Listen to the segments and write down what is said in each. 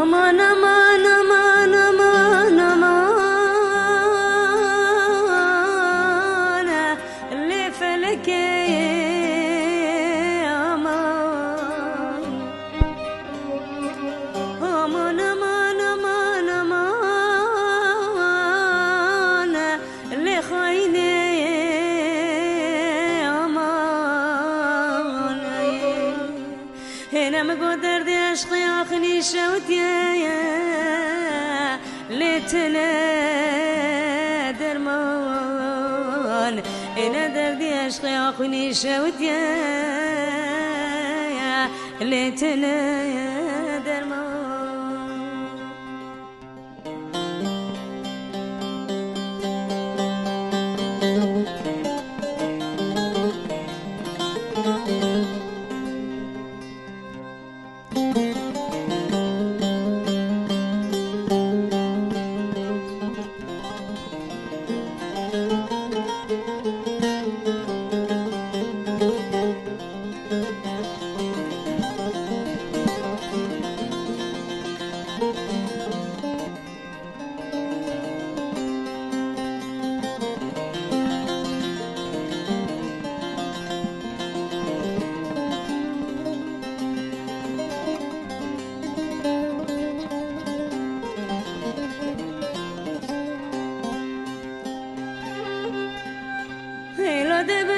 امان امان امان امان امان اللي فلكي امان امان امان امان امان اللي خايني امان هنا مقدر دي عشقي اخني شوت يا ليتنا درمان هنا دردي عشقي اخني شوت يا ليتنا درمان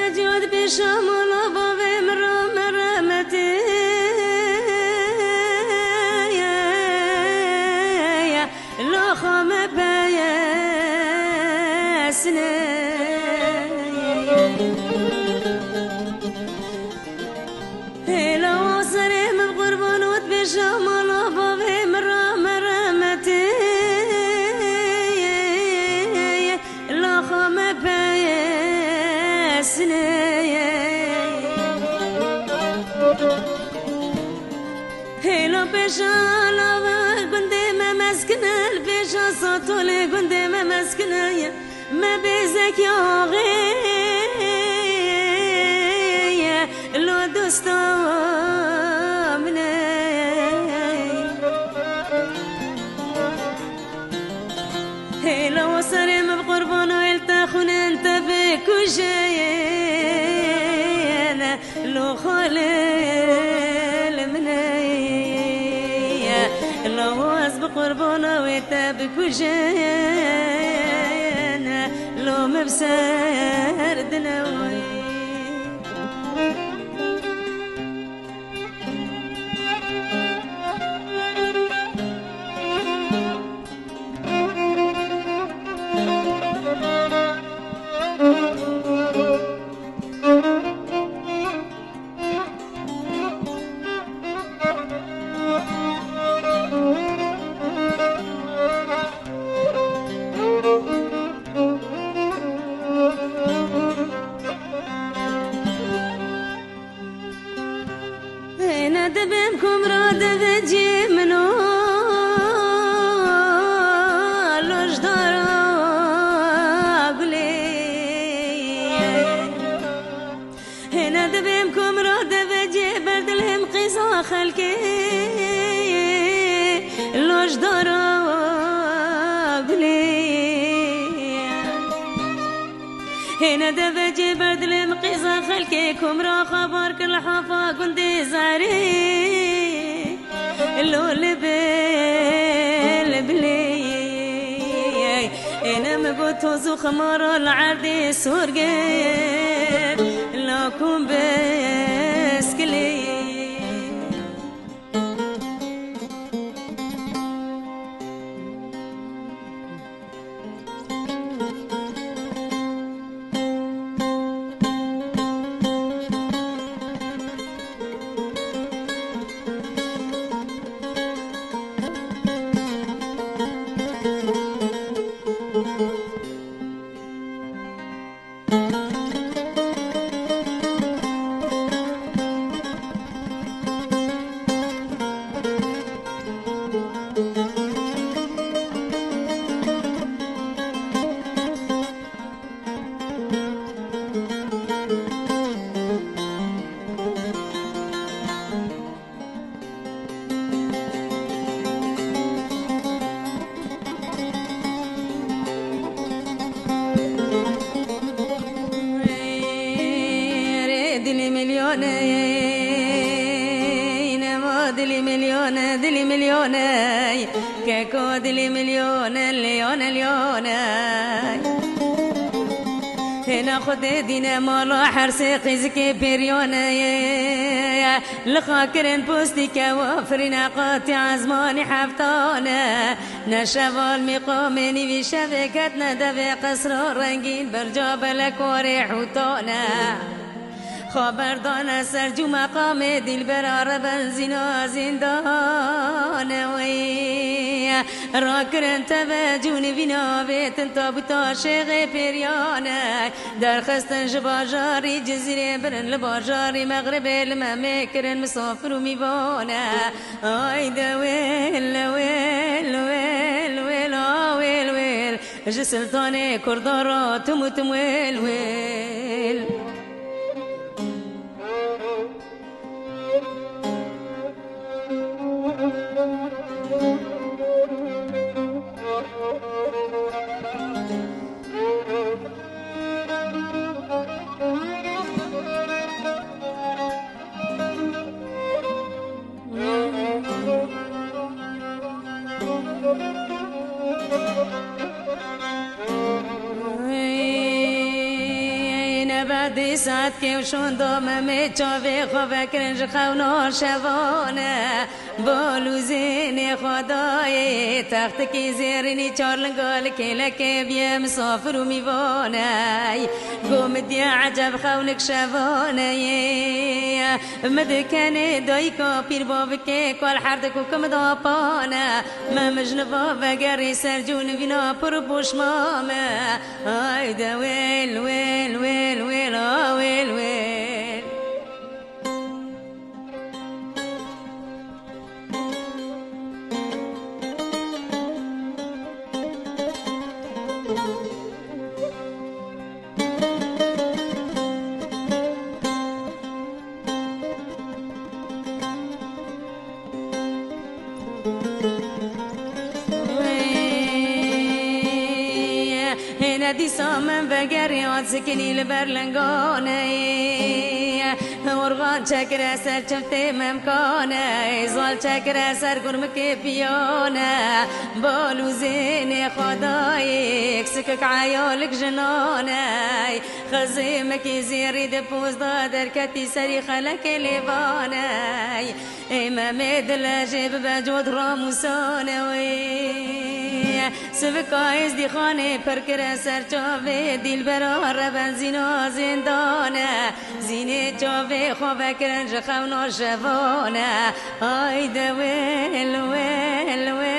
بجود بشمال بابي مرمتي لو خام بياسنا لو صريم بقربان ود بشمال بابي مرمتي لو خام هيلو بيشا لا قندي ما مسكنا البيشا صوتو لي قندي ما مسكنا ما بيزك يا غي لو دوستو مني هيلو وصريم بقربانو يلتاخون انت بك وجايين لو خالل مني لو واز بقربانو يتابك وجايين لو مبسر دنوي دبمكم راد بجي منو لوش دارا قولي هنا دبمكم راد بجي بردلهم قيسا خلقي لوش دارا قولي هنا دبجي بردلهم قيسا خلقي كمرا خبر كل حفا قندي زاري لو لبل بلي انا مقوتو زو خمار العردي سورقي لكم بسكلي دلی میلیونه که کو دلی میلیونه لیونه هنا خد دينا مالا حرسي قيزك بريونة لخاكرن بوستي كوافرين قاطع زماني حفتانة نشوال مقامني في شبكتنا دفع قصر رنگين برجاب لكوري حوتانة خبردان سرجو مقام دل برار بنزینا زندان وی را کرن توجون وینا بیتن تابوت عاشق پریانه در خستن جباجاری جزیره برن لباجاری مغرب المه کرن مسافر و میوانه آی دویل ویل ویل ویل ویل ویل اج سلطان کردارا تموت ویل ویل بعد ساعت که وشون دامه چاوه خواه کرنج خونه شوانه بالوزین خدای تخت کی زیرنی چارلنگال که لکه بیا مسافر و میوانه گم دی عجب خونک شوانه مدکنه دایی که پیر باب که کل حردکو کم دا پانه ما مجنبا وگری سرجون وینا پر بوشمامه آی دا ویل ویل ویل ویل ویل ویل ندی سامن بگری آد سکنی لبرلنگانه ورغان چکر اثر چفته ممکانه زال چکر اثر گرمک پیانه بالوزین خدای اکسکک عیالک جنانه خزیمک زیری دپوز دادر کتی سری خلک لیوانه امام دل جیب بجود راموسانه سبکایز دی خانه پر کر سر چاوه دل برار بنزینا زندانه زینه چاوه خواه کرنج خونه شوانه آی دویل ویل ویل